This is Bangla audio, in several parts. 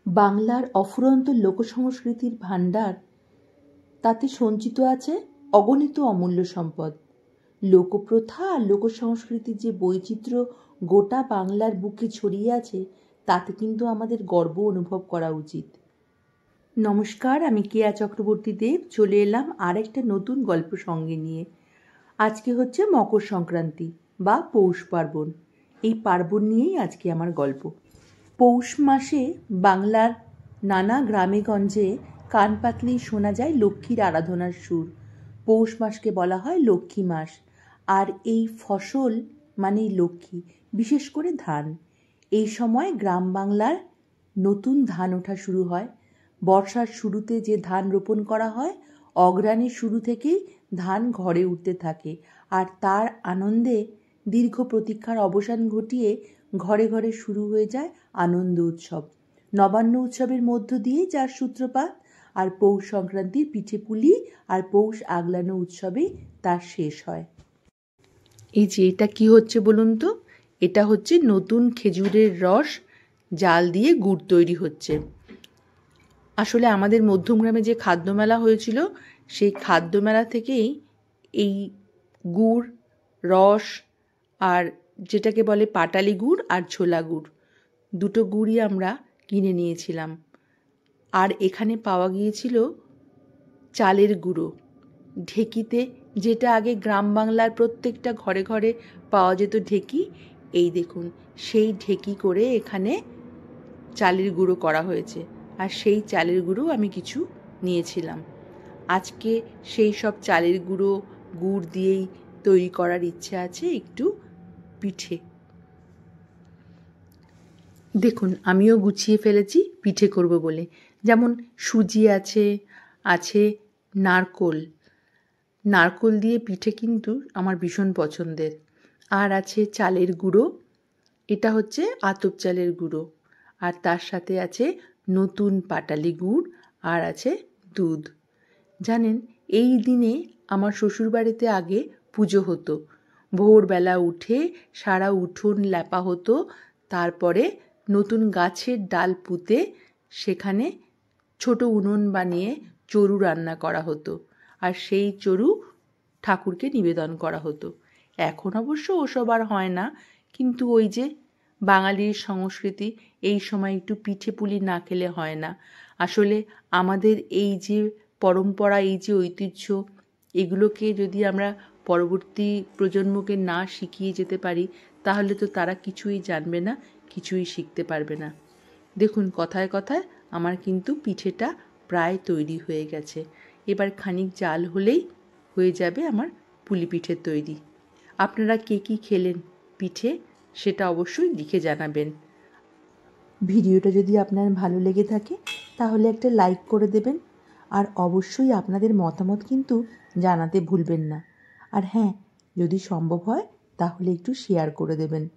বাংলার অফুরন্ত লোকসংস্কৃতির ভাণ্ডার, তাতে সঞ্চিত আছে অগণিত অমূল্য সম্পদ। লোকপ্রথা আর লোকসংস্কৃতির যে বৈচিত্র্য গোটা বাংলার বুকে ছড়িয়ে আছে, তাতে কিন্তু আমাদের গর্ব অনুভব করা উচিত। নমস্কার, আমি কেয়া চক্রবর্তী দেব চলে এলাম আর একটা নতুন গল্প সঙ্গে নিয়ে। আজকে হচ্ছে মকর সংক্রান্তি বা পৌষ পার্বণ। এই পার্বণ নিয়েই আজকে আমার গল্প। পৌষ মাসে বাংলার নানা গ্রামেগঞ্জে কান পাতলেই শোনা যায় লক্ষ্মীর আরাধনার সুর। পৌষ মাসকে বলা হয় লক্ষ্মী মাস। আর এই ফসল মানেই লক্ষ্মী, বিশেষ করে ধান। এই সময় গ্রাম বাংলার নতুন ধান ওঠা শুরু হয়। বর্ষার শুরুতে যে ধান রোপণ করা হয়, অগ্রাণের শুরু থেকেই ধান ঘরে উঠতে থাকে। আর তার আনন্দে দীর্ঘ প্রতীক্ষার অবসান ঘটিয়ে ঘরে ঘরে শুরু হয়ে যায় আনন্দ উৎসব। নবান্ন উৎসবের মধ্য দিয়ে যার সূত্রপাত, আর পৌষ সংক্রান্তির পিঠেপুলি আর পৌষ আগলানো উৎসবে তার শেষ হয়। এই যে এটা কি হচ্ছে বলুন তো? এটা হচ্ছে নতুন খেজুরের রস জাল দিয়ে গুড় তৈরি হচ্ছে। আসলে আমাদের মধ্যমগ্রামে যে খাদ্যমেলা হয়েছিল, সেই খাদ্যমেলা থেকেই এই গুড়, রস আর যেটাকে বলে পাটালি গুড় আর ছোলা গুড়, দুটো গুড়ই আমরা কিনে নিয়েছিলাম। আর এখানে পাওয়া গিয়েছিল চালের গুঁড়ো, ঢেকিতে, যেটা আগে গ্রাম বাংলার প্রত্যেকটা ঘরে ঘরে পাওয়া যেত ঢেকি। এই দেখুন, সেই ঢেকি করে এখানে চালের গুঁড়ো করা হয়েছে। আর সেই চালের গুঁড়ো আমি কিছু নিয়েছিলাম। আজকে সেই সব চালের গুঁড়ো গুড় দিয়েই তৈরি করার ইচ্ছে আছে একটু পিঠে। দেখুন, আমিও গুছিয়ে ফেলেছি পিঠে করব বলে। যেমন সুজি আছে নারকোল। নারকোল দিয়ে পিঠে কিন্তু আমার ভীষণ পছন্দের। আর আছে চালের গুঁড়ো, এটা হচ্ছে আতপ চালের গুঁড়ো। আর তার সাথে আছে নতুন পাটালি গুড়, আর আছে দুধ। জানেন, এই দিনে আমার শ্বশুরবাড়িতে আগে পুজো হতো। ভোরবেলা উঠে সারা উঠোন লেপা হতো। তারপরে নতুন গাছের ডাল পুঁতে সেখানে ছোট উনুন বানিয়ে চড়ু রান্না করা হতো। আর সেই চড়ু ঠাকুরকে নিবেদন করা হতো। এখন অবশ্য ওসব আর হয় না, কিন্তু ওই যে বাঙালির সংস্কৃতি, এই সময় একটু পিঠে পুলি না খেলে হয় না। আসলে আমাদের এই যে পরম্পরা, এই যে ঐতিহ্য, এগুলোকে যদি আমরা পরবর্তী প্রজন্মকে না শিখিয়ে যেতে পারি, তাহলে তো তারা কিছুই জানবে না, কিছুই শিখতে পারবে না। দেখুন, কথায় কথায় আমার কিন্তু পিঠেটা প্রায় তৈরি হয়ে গেছে। এবার খানিক জাল হলেই হয়ে যাবে আমার পুলি পিঠের তৈরি। আপনারা কে কী খেলেন পিঠে, সেটা অবশ্যই লিখে জানাবেন। ভিডিওটা যদি আপনার ভালো লেগে থাকে তাহলে একটা লাইক করে দেবেন। আর অবশ্যই আপনাদের মতামত কিন্তু জানাতে ভুলবেন না। আর হ্যাঁ, যদি সম্ভব হয় তাহলে একটু শেয়ার করে দেবেন।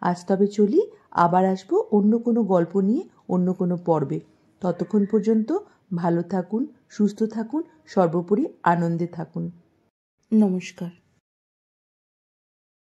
আজ তবে চলি, আবার আসবো অন্য কোনো গল্প নিয়ে, অন্য কোনো পর্বে। ততক্ষণ পর্যন্ত ভালো থাকুন, সুস্থ থাকুন, সর্বোপরি আনন্দে থাকুন। নমস্কার।